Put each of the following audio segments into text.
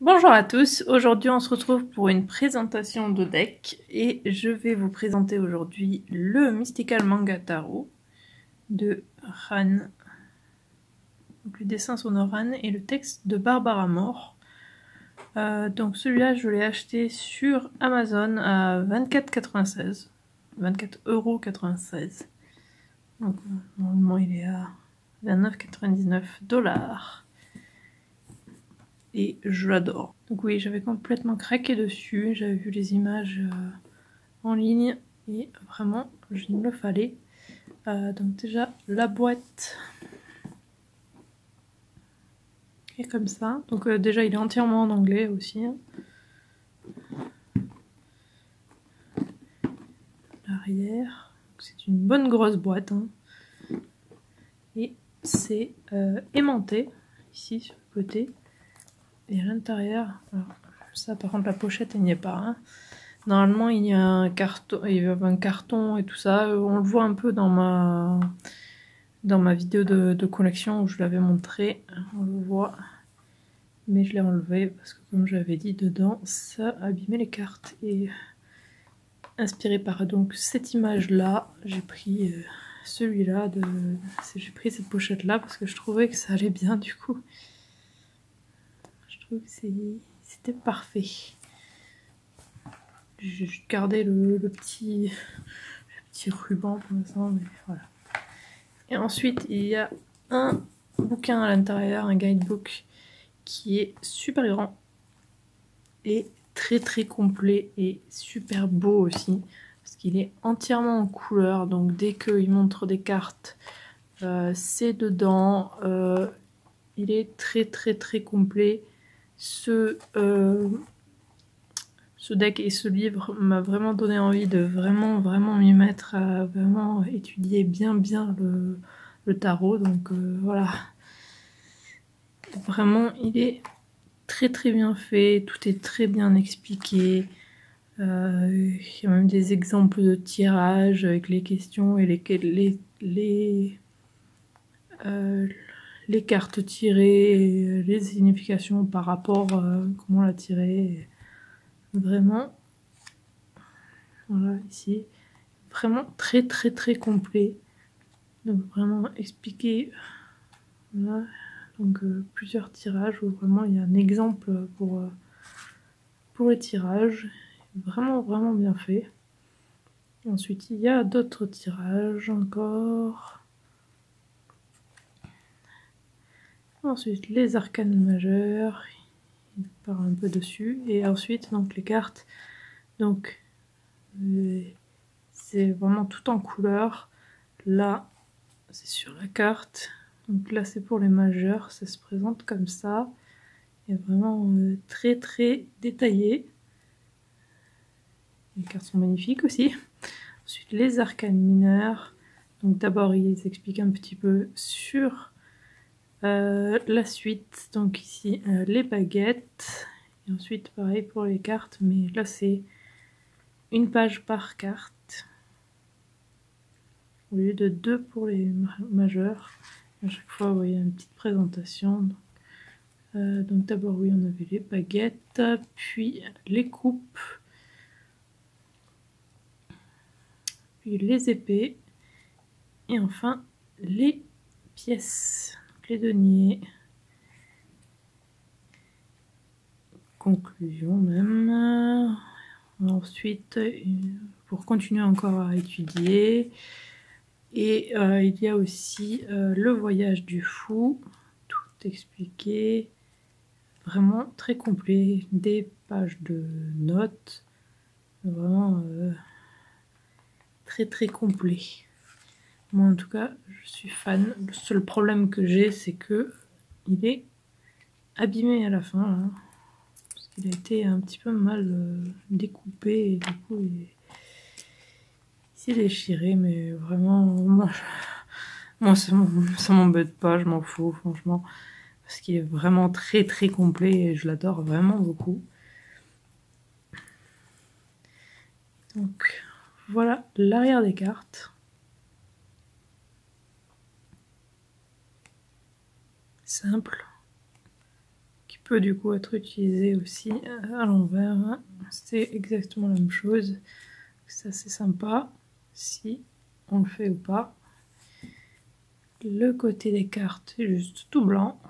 Bonjour à tous, aujourd'hui on se retrouve pour une présentation de deck et je vais vous présenter aujourd'hui le Mystical Manga Tarot de Ran. Donc les dessins sont de Ran et le texte de Barbara Moore. Donc celui-là je l'ai acheté sur Amazon à 24,96 24,96 €. Donc normalement il est à 29,99 $. Et je l'adore. Donc oui, j'avais complètement craqué dessus, j'avais vu les images en ligne et vraiment, il me le fallait. Donc déjà, la boîte est comme ça. Donc déjà, il est entièrement en anglais aussi. L'arrière, c'est une bonne grosse boîte. Hein. Et c'est aimanté, ici sur le côté. Et à l'intérieur, ça par contre la pochette elle n'y est pas. Hein. Normalement il y a un carton et tout ça. On le voit un peu dans ma vidéo de collection où je l'avais montré. On le voit. Mais je l'ai enlevé parce que comme je l'avais dit dedans, ça abîmait les cartes. Et inspiré par donc cette image là, j'ai pris celui-là. J'ai pris cette pochette là parce que je trouvais que ça allait bien du coup. Je trouve que c'était parfait. J'ai juste gardé le petit ruban pour l'instant, mais voilà. Et ensuite, il y a un bouquin à l'intérieur, un guidebook qui est super grand et très très complet et super beau aussi parce qu'il est entièrement en couleur. Donc dès qu'il montre des cartes, c'est dedans. Il est très très très complet. Ce deck et ce livre m'a vraiment donné envie de vraiment m'y mettre, à vraiment étudier bien le tarot. Donc voilà, vraiment il est très très bien fait, tout est très bien expliqué. Il y a même des exemples de tirage avec les questions et les cartes tirées, les significations par rapport à comment la tirer. Vraiment, voilà, ici, vraiment très très très complet. Donc vraiment expliquer, voilà, donc plusieurs tirages où vraiment il y a un exemple pour les tirages. Vraiment bien fait. Ensuite, il y a d'autres tirages encore. Ensuite, les arcanes majeurs. Il parle un peu dessus. Et ensuite, donc les cartes. Donc, c'est vraiment tout en couleur. Là, c'est sur la carte. Donc là, c'est pour les majeurs. Ça se présente comme ça. Et vraiment très très détaillé. Les cartes sont magnifiques aussi. Ensuite, les arcanes mineurs. Donc d'abord, ils expliquent un petit peu sur la suite. Donc ici, les baguettes. Et ensuite, pareil pour les cartes. Mais là, c'est une page par carte. Au lieu de 2 pour les majeurs. À chaque fois, il y a une petite présentation. Donc d'abord, oui, on avait les baguettes. Puis les coupes. Puis les épées. Et enfin, les pièces. Les deniers. Conclusion même. Ensuite, pour continuer encore à étudier. Et il y a aussi le voyage du fou. Tout expliqué. Vraiment très complet. Des pages de notes. Vraiment très très complet. Moi en tout cas, je suis fan. Le seul problème que j'ai, c'est que il est abîmé à la fin. Là, parce qu'il a été un petit peu mal découpé et du coup il s'est déchiré. Mais vraiment, moi ça m'embête pas, je m'en fous franchement. Parce qu'il est vraiment très très complet et je l'adore vraiment beaucoup. Donc voilà l'arrière des cartes. Simple, qui peut du coup être utilisé aussi à l'envers. C'est exactement la même chose. Ça c'est sympa si on le fait ou pas. Le côté des cartes est juste tout blanc.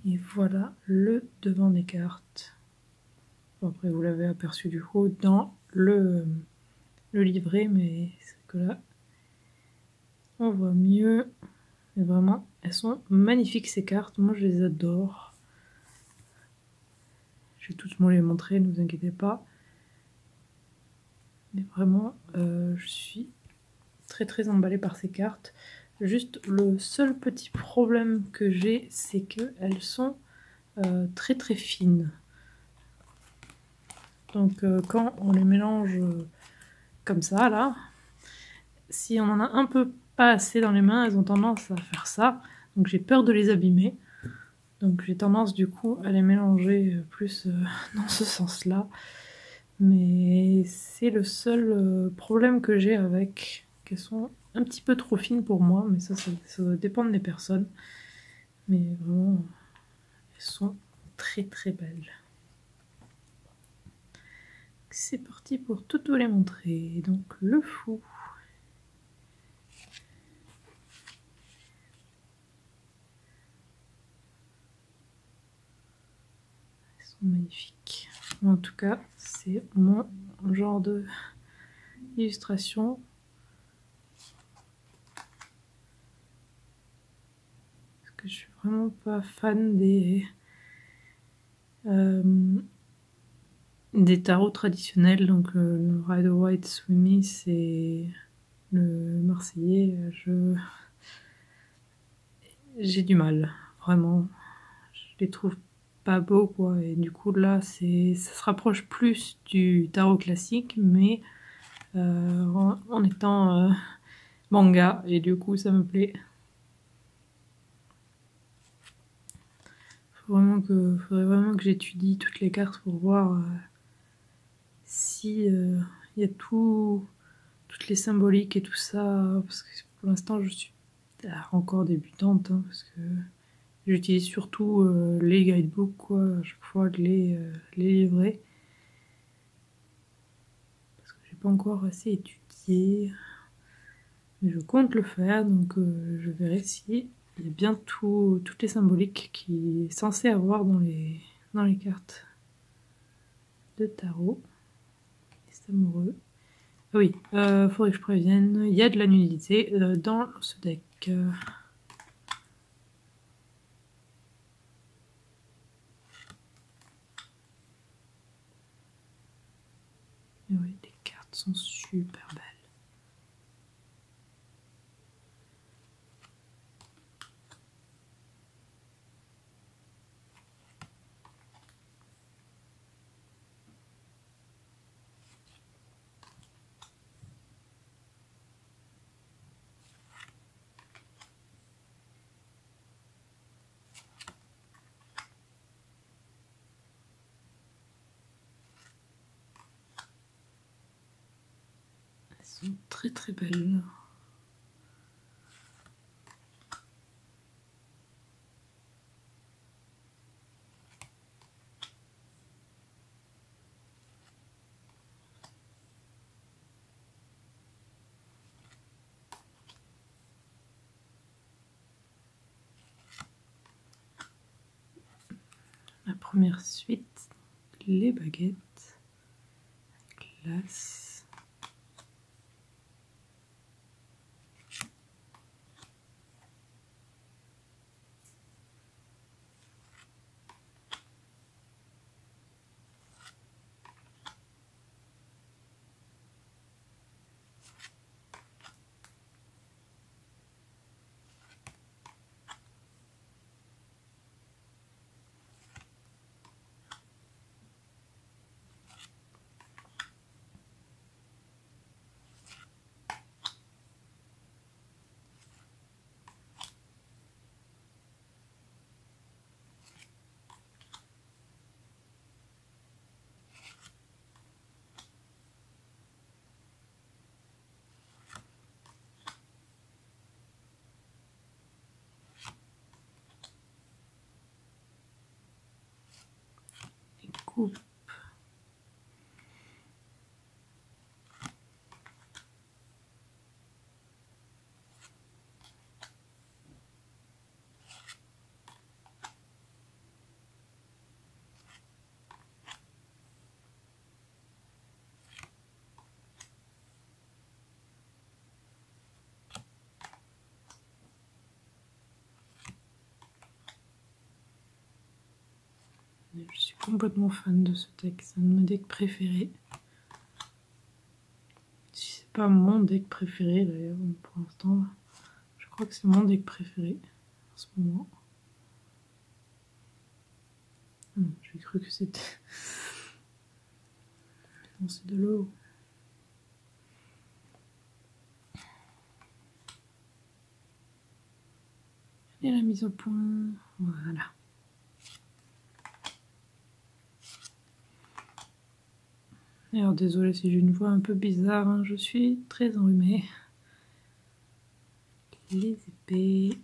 Et voilà le devant des cartes. Bon, après vous l'avez aperçu du coup dans le livret, mais c'est que là on voit mieux. Mais vraiment, elles sont magnifiques ces cartes, moi je les adore. Je vais toutes vous les montrer, ne vous inquiétez pas. Mais vraiment, je suis très emballée par ces cartes. Juste le seul petit problème que j'ai, c'est qu'elles sont très fines. Donc quand on les mélange comme ça là, si on en a un peu pas assez dans les mains, elles ont tendance à faire ça. Donc j'ai peur de les abîmer. Donc j'ai tendance du coup à les mélanger plus dans ce sens-là. Mais c'est le seul problème que j'ai avec, qu'elles sont un petit peu trop fines pour moi, mais ça doit dépendre des personnes. Mais vraiment, elles sont très belles. C'est parti pour toutes vous les montrer. Donc le fou. Elles sont magnifiques. En tout cas, c'est mon genre de illustration. Parce que je suis vraiment pas fan des tarots traditionnels. Donc le Rider-Waite c'est le Marseillais. J'ai du mal, vraiment. Je les trouve pas beaux, quoi. Et du coup, là, ça se rapproche plus du tarot classique, mais en étant manga, et du coup, ça me plaît. Faudrait vraiment que j'étudie toutes les cartes pour voir si y a toutes les symboliques et tout ça, parce que pour l'instant, je suis encore débutante, hein, parce que j'utilise surtout les guidebooks, quoi, à chaque fois de les livrer. Parce que j'ai pas encore assez étudié. Mais je compte le faire, donc je verrai si il y a bien toutes les symboliques qui est censé avoir dans les cartes de tarot. Les amoureux. Ah oui, faudrait que je prévienne, il y a de la nudité dans ce deck. Et oui, les cartes sont super belles. Elles sont très belles. La première suite, les baguettes, glace. coupe. Je suis complètement fan de ce deck, c'est un de mes decks préférés. Si c'est pas mon deck préféré d'ailleurs, pour l'instant, je crois que c'est mon deck préféré en ce moment. J'ai cru que c'était... Non, c'est de l'eau. Et la mise au point, voilà. Alors désolée si j'ai une voix un peu bizarre, hein, je suis très enrhumée. Les épées.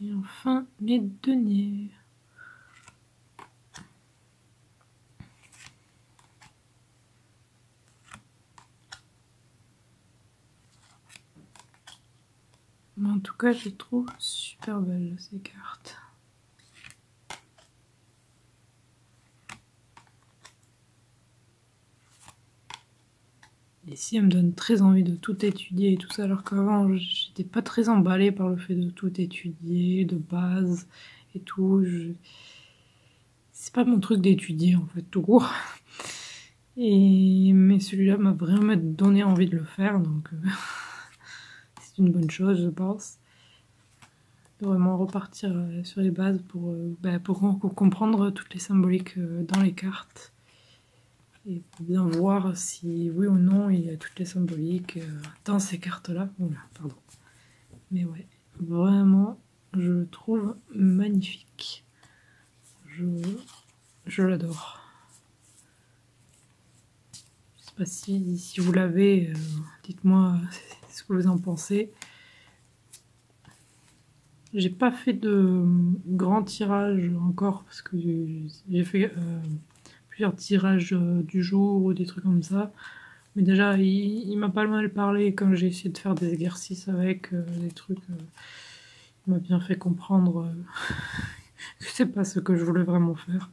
Et enfin les deniers. Mais en tout cas, je les trouve super belles ces cartes. Ici, elle me donne très envie de tout étudier et tout ça, alors qu'avant, j'étais pas très emballée par le fait de tout étudier, de base et tout. C'est pas mon truc d'étudier, en fait, tout court. Mais celui-là m'a vraiment donné envie de le faire, donc c'est une bonne chose, je pense. De vraiment repartir sur les bases pour comprendre toutes les symboliques dans les cartes. Et pour bien voir si oui ou non il y a toutes les symboliques dans ces cartes-là. Oula, pardon. Mais ouais, vraiment, je le trouve magnifique. Je l'adore. Je sais pas si vous l'avez, dites-moi ce que vous en pensez. J'ai pas fait de grand tirage encore parce que j'ai fait plusieurs tirages du jour ou des trucs comme ça. Mais déjà, il m'a pas mal parlé quand j'ai essayé de faire des exercices avec des trucs. Il m'a bien fait comprendre que c'est pas ce que je voulais vraiment faire.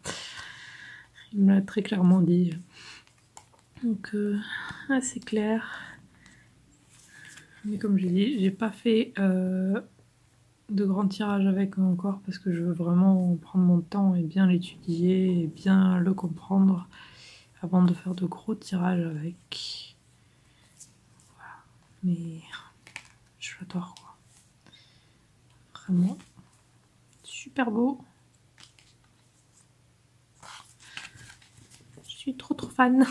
Il me l'a très clairement dit. Donc, assez clair. Mais comme j'ai dit, j'ai pas fait de grands tirages avec encore parce que je veux vraiment prendre mon temps et bien l'étudier et bien le comprendre avant de faire de gros tirages avec. Voilà. Mais je l'adore quoi. Vraiment super beau. Je suis trop fan.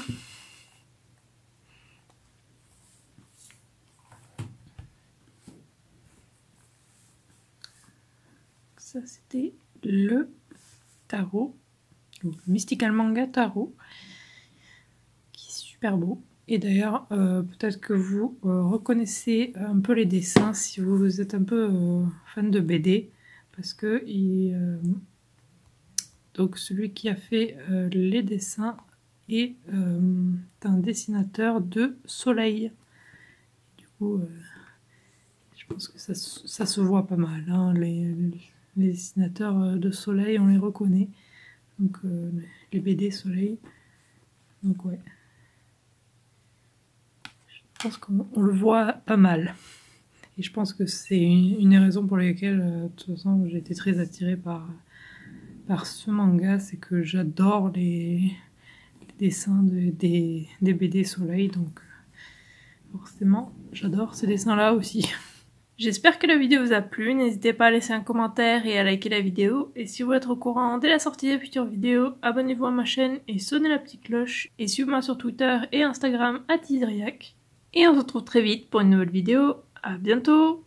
Ça c'était le tarot, le Mystical Manga Tarot, qui est super beau. Et d'ailleurs, peut-être que vous reconnaissez un peu les dessins si vous êtes un peu fan de BD, parce que donc celui qui a fait les dessins est un dessinateur de soleil. Du coup, je pense que ça se voit pas mal, hein, les dessinateurs de soleil, on les reconnaît. Donc les BD soleil. Donc ouais. Je pense qu'on le voit pas mal. Et je pense que c'est une des raisons pour lesquelles, de toute façon, j'ai été très attirée par ce manga, c'est que j'adore les dessins des BD Soleil, donc forcément j'adore ce dessin là aussi. J'espère que la vidéo vous a plu, n'hésitez pas à laisser un commentaire et à liker la vidéo, et si vous voulez être au courant dès la sortie des futures vidéos, abonnez-vous à ma chaîne et sonnez la petite cloche, et suivez-moi sur Twitter et Instagram @Idriac. Et on se retrouve très vite pour une nouvelle vidéo, à bientôt!